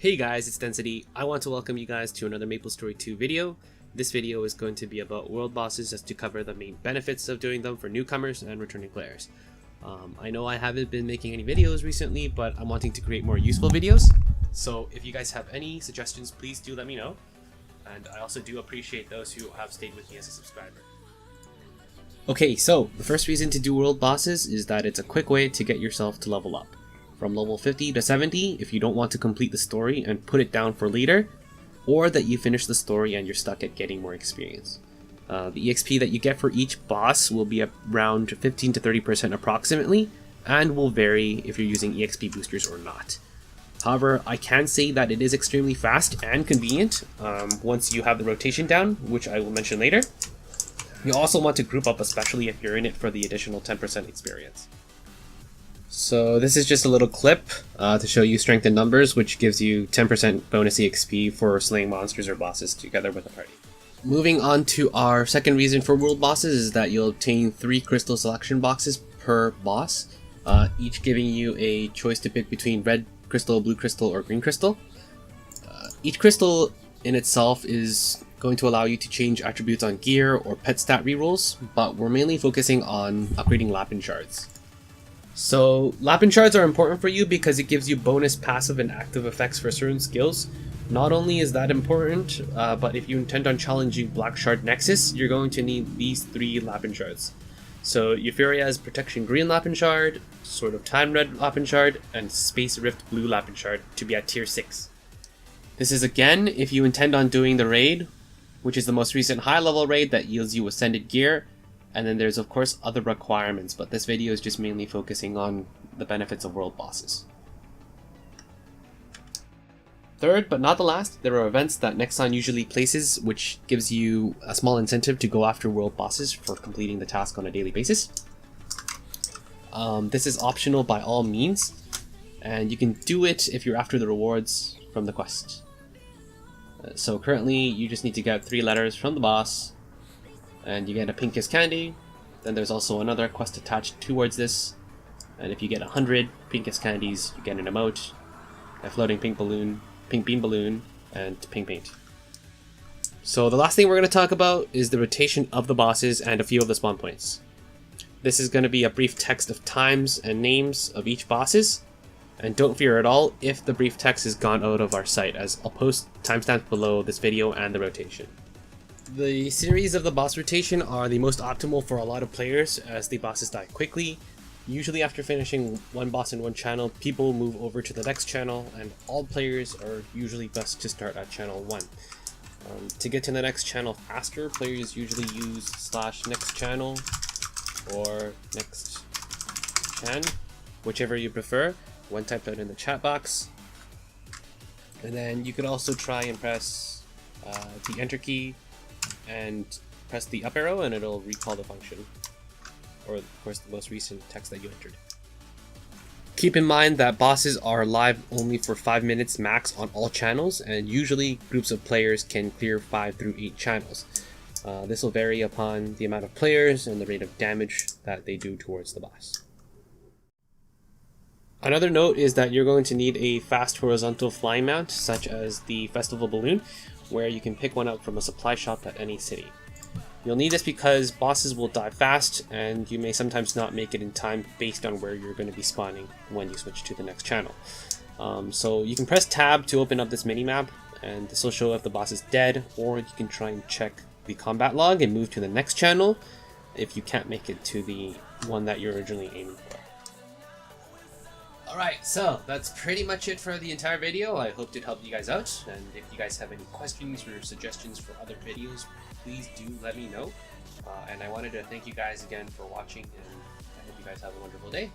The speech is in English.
Hey guys, it's Density. I want to welcome you guys to another Maplestory 2 video. This video is going to be about world bosses just to cover the main benefits of doing them for newcomers and returning players. I know I haven't been making any videos recently, but I'm wanting to create more useful videos. So if you guys have any suggestions, please do let me know. And I also do appreciate those who have stayed with me as a subscriber. Okay, so the first reason to do world bosses is that it's a quick way to get yourself to level up. From level 50 to 70 if you don't want to complete the story and put it down for later, or that you finish the story and you're stuck at getting more experience. The EXP that you get for each boss will be around 15 to 30% approximately, and will vary if you're using EXP boosters or not. However, I can say that it is extremely fast and convenient once you have the rotation down, which I will mention later. You also want to group up, especially if you're in it for the additional 10% experience. So this is just a little clip to show you strength in numbers, which gives you 10% bonus EXP for slaying monsters or bosses together with a party. Moving on to our second reason for world bosses is that you'll obtain 3 crystal selection boxes per boss, each giving you a choice to pick between red crystal, blue crystal, or green crystal. Each crystal in itself is going to allow you to change attributes on gear or pet stat rerolls, but we're mainly focusing on upgrading lapenshards. So lapenshards are important for you because it gives you bonus passive and active effects for certain skills. Not only is that important, but if you intend on challenging Black Shard Nexus, you're going to need these 3 lapenshards. So Euphoria's Protection Green Lapenshard, Sword of Time Red Lapenshard, and Space Rift Blue Lapenshard to be at tier 6. This is again if you intend on doing the raid, which is the most recent high level raid that yields you Ascended gear. And then there's of course other requirements, but this video is just mainly focusing on the benefits of world bosses. Third, but not the last, there are events that Nexon usually places, which gives you a small incentive to go after world bosses for completing the task on a daily basis. This is optional by all means, and you can do it if you're after the rewards from the quest. So currently you just need to get 3 letters from the boss, and you get a Pinkus candy. Then there's also another quest attached towards this, and if you get 100 Pinkus candies, you get an emote, a floating pink balloon, pink bean balloon, and pink paint. So the last thing we're going to talk about is the rotation of the bosses and a few of the spawn points. This is going to be a brief text of times and names of each bosses, and don't fear at all if the brief text has gone out of our site, as I'll post timestamps below this video and the rotation. The series of the boss rotation are the most optimal for a lot of players, as the bosses die quickly. Usually after finishing one boss in one channel, people move over to the next channel, and all players are usually best to start at channel 1. To get to the next channel faster, players usually use /next channel or next chan, whichever you prefer, when typed out in the chat box. And then you could also try and press the enter key and press the up arrow and it'll recall the function, or of course the most recent text that you entered. Keep in mind that bosses are live only for 5 minutes max on all channels, and usually groups of players can clear 5 through 8 channels. This will vary upon the amount of players and the rate of damage that they do towards the boss. Another note is that you're going to need a fast horizontal flying mount, such as the Festival Balloon, where you can pick one up from a supply shop at any city. You'll need this because bosses will die fast, and you may sometimes not make it in time based on where you're going to be spawning when you switch to the next channel. So you can press tab to open up this minimap, and this will show if the boss is dead, or you can try and check the combat log and move to the next channel if you can't make it to the one that you're originally aiming for. Alright, so that's pretty much it for the entire video. I hope it helped you guys out, and if you guys have any questions or suggestions for other videos, please do let me know. And I wanted to thank you guys again for watching, and I hope you guys have a wonderful day.